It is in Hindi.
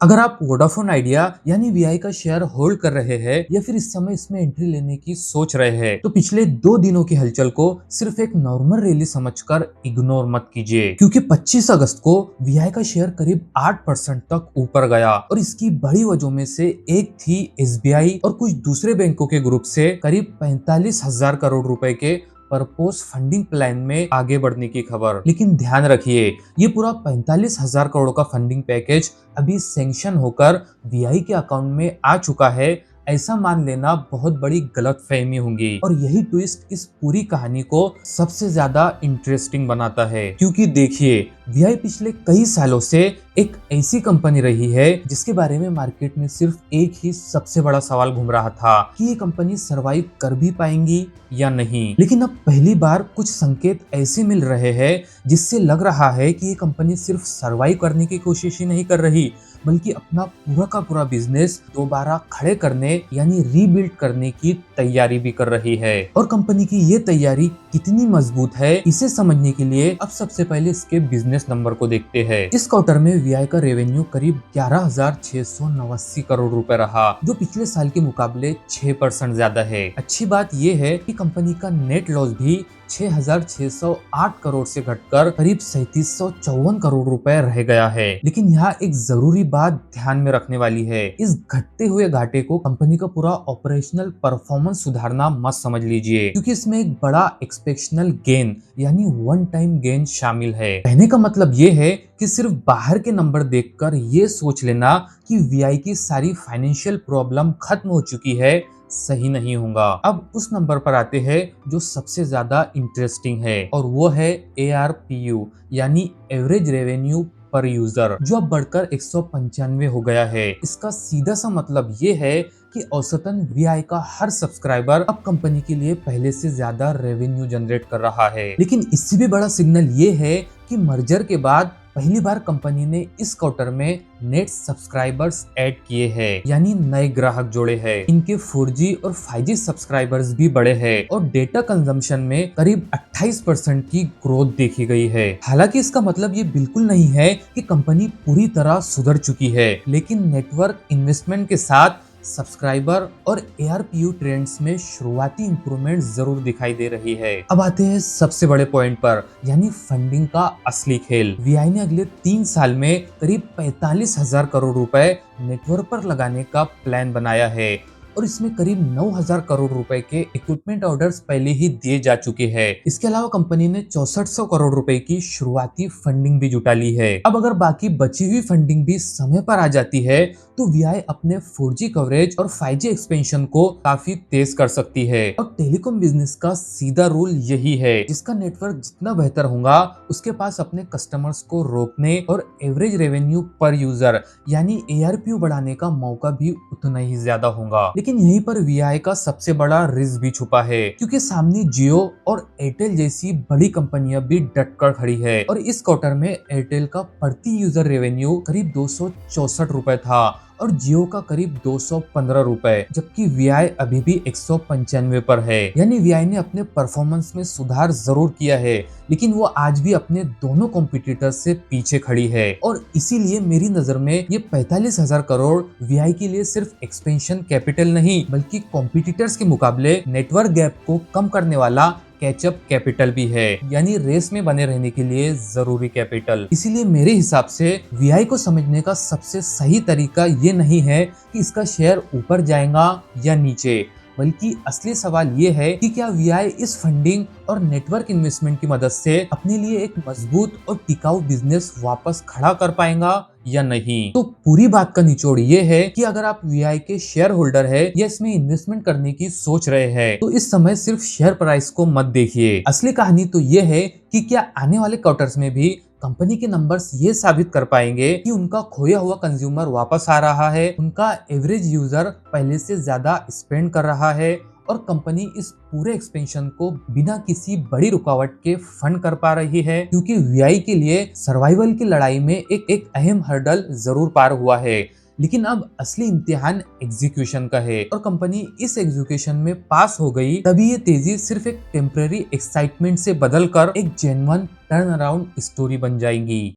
अगर आप वोडाफोन आइडिया यानी वीआई का शेयर होल्ड कर रहे हैं या फिर इस समय इसमें एंट्री लेने की सोच रहे हैं तो पिछले 2 दिनों की हलचल को सिर्फ एक नॉर्मल रैली समझकर इग्नोर मत कीजिए, क्योंकि 25 अगस्त को वीआई का शेयर करीब 8% तक ऊपर गया और इसकी बड़ी वजहों में से एक थी एसबीआई और कुछ दूसरे बैंकों के ग्रुप से करीब 45,000 करोड़ रुपए के परपोज फंडिंग प्लान में आगे बढ़ने की खबर। लेकिन ध्यान रखिए, ये पूरा 45,000 करोड़ का फंडिंग पैकेज अभी सैंक्शन होकर वीआई के अकाउंट में आ चुका है, ऐसा मान लेना बहुत बड़ी गलतफहमी होगी। और यही ट्विस्ट इस पूरी कहानी को सबसे ज्यादा इंटरेस्टिंग बनाता है, क्योंकि देखिए, वीआई पिछले कई सालों से एक ऐसी कंपनी रही है जिसके बारे में मार्केट में सिर्फ एक ही सबसे बड़ा सवाल घूम रहा था कि ये कंपनी सरवाइव कर भी पाएंगी या नहीं। लेकिन अब पहली बार कुछ संकेत ऐसे मिल रहे हैं जिससे लग रहा है कि ये कंपनी सिर्फ सरवाइव करने की कोशिश ही नहीं कर रही, बल्कि अपना पूरा का पूरा बिजनेस दोबारा खड़े करने यानी रीबिल्ड करने की तैयारी भी कर रही है। और कंपनी की ये तैयारी कितनी मजबूत है, इसे समझने के लिए अब सबसे पहले इसके बिजनेस नंबर को देखते हैं। इस क्वार्टर में वीआई का रेवेन्यू करीब 11,689 करोड़ रुपए रहा, जो पिछले साल के मुकाबले 6% ज्यादा है। अच्छी बात यह है कि कंपनी का नेट लॉस भी 6,608 करोड़ से घटकर करीब 3,754 करोड़ रुपए रह गया है। लेकिन यहाँ एक जरूरी बात ध्यान में रखने वाली है, इस घटते हुए घाटे को कंपनी का पूरा ऑपरेशनल परफॉर्मेंस सुधारना मत समझ लीजिए, क्योंकि इसमें एक बड़ा एक्सपेक्शनल गेन यानी वन टाइम गेन शामिल है। कहने का मतलब ये है कि सिर्फ बाहर के नंबर देखकर ये सोच लेना कि वीआई की सारी फाइनेंशियल प्रॉब्लम खत्म हो चुकी है, सही नहीं होगा। अब उस नंबर पर आते हैं जो सबसे ज्यादा इंटरेस्टिंग है, और वो है ARPU यानी एवरेज रेवेन्यू पर यूजर, जो अब बढ़कर 195 हो गया है। इसका सीधा सा मतलब ये है कि औसतन वीआई का हर सब्सक्राइबर अब कंपनी के लिए पहले से ज्यादा रेवेन्यू जनरेट कर रहा है। लेकिन इससे भी बड़ा सिग्नल ये है कि मर्जर के बाद पहली बार कंपनी ने इस क्वार्टर में नेट सब्सक्राइबर्स ऐड किए हैं, यानी नए ग्राहक जोड़े हैं। इनके 4G और 5G सब्सक्राइबर्स भी बढ़े हैं और डेटा कंजम्पशन में करीब 28% की ग्रोथ देखी गई है। हालांकि इसका मतलब ये बिल्कुल नहीं है कि कंपनी पूरी तरह सुधर चुकी है, लेकिन नेटवर्क इन्वेस्टमेंट के साथ सब्सक्राइबर और ARPU ट्रेंड्स में शुरुआती इंप्रूवमेंट जरूर दिखाई दे रही है। अब आते हैं सबसे बड़े पॉइंट पर, यानी फंडिंग का असली खेल। वीआई ने अगले 3 साल में करीब 45,000 करोड़ रुपए नेटवर्क पर लगाने का प्लान बनाया है, और इसमें करीब 9,000 करोड़ रुपए के इक्विपमेंट ऑर्डर्स पहले ही दिए जा चुके हैं। इसके अलावा कंपनी ने 6400 करोड़ रुपए की शुरुआती फंडिंग भी जुटा ली है। अब अगर बाकी बची हुई फंडिंग भी समय पर आ जाती है तो वीआई अपने 4G कवरेज और 5G एक्सपेंशन को काफी तेज कर सकती है। और टेलीकॉम बिजनेस का सीधा रूल यही है, जिसका नेटवर्क जितना बेहतर होगा उसके पास अपने कस्टमर्स को रोकने और एवरेज रेवेन्यू पर यूजर यानी ARPU बढ़ाने का मौका भी उतना ही ज्यादा होगा। लेकिन यहीं पर वीआई का सबसे बड़ा रिस्क भी छुपा है, क्योंकि सामने जियो और एयरटेल जैसी बड़ी कंपनियां भी डटकर खड़ी है। और इस क्वार्टर में एयरटेल का प्रति यूजर रेवेन्यू करीब 264 रुपए था और जियो का करीब 215 रुपए, जबकि वीआई अभी भी 195 पर है। यानी वीआई ने अपने परफॉर्मेंस में सुधार जरूर किया है, लेकिन वो आज भी अपने दोनों कॉम्पिटिटर से पीछे खड़ी है। और इसीलिए मेरी नजर में ये 45,000 करोड़ वीआई के लिए सिर्फ एक्सपेंशन कैपिटल नहीं, बल्कि कॉम्पिटिटर्स के मुकाबले नेटवर्क गैप को कम करने वाला कैचअप कैपिटल भी है, यानी रेस में बने रहने के लिए जरूरी कैपिटल। इसीलिए मेरे हिसाब से वीआई को समझने का सबसे सही तरीका ये नहीं है कि इसका शेयर ऊपर जाएगा या नीचे, बल्कि असली सवाल ये है कि क्या वीआई इस फंडिंग और नेटवर्क इन्वेस्टमेंट की मदद से अपने लिए एक मजबूत और टिकाऊ बिजनेस वापस खड़ा कर पाएगा या नहीं। तो पूरी बात का निचोड़ ये है कि अगर आप वीआई के शेयर होल्डर है या इसमें इन्वेस्टमेंट करने की सोच रहे हैं तो इस समय सिर्फ शेयर प्राइस को मत देखिए। असली कहानी तो ये है कि क्या आने वाले क्वार्टर्स में भी कंपनी के नंबर्स ये साबित कर पाएंगे कि उनका खोया हुआ कंज्यूमर वापस आ रहा है, उनका एवरेज यूजर पहले से ज्यादा स्पेंड कर रहा है, और कंपनी इस पूरे एक्सपेंशन को बिना किसी बड़ी रुकावट के फंड कर पा रही है। क्योंकि वीआई के लिए सर्वाइवल की लड़ाई में एक अहम हर्डल जरूर पार हुआ है, लेकिन अब असली इम्तिहान एग्जीक्यूशन का है, और कंपनी इस एग्जीक्यूशन में पास हो गई तभी ये तेजी सिर्फ एक टेम्पररी एक्साइटमेंट से बदलकर एक जेन्युइन टर्न अराउंड स्टोरी बन जाएगी।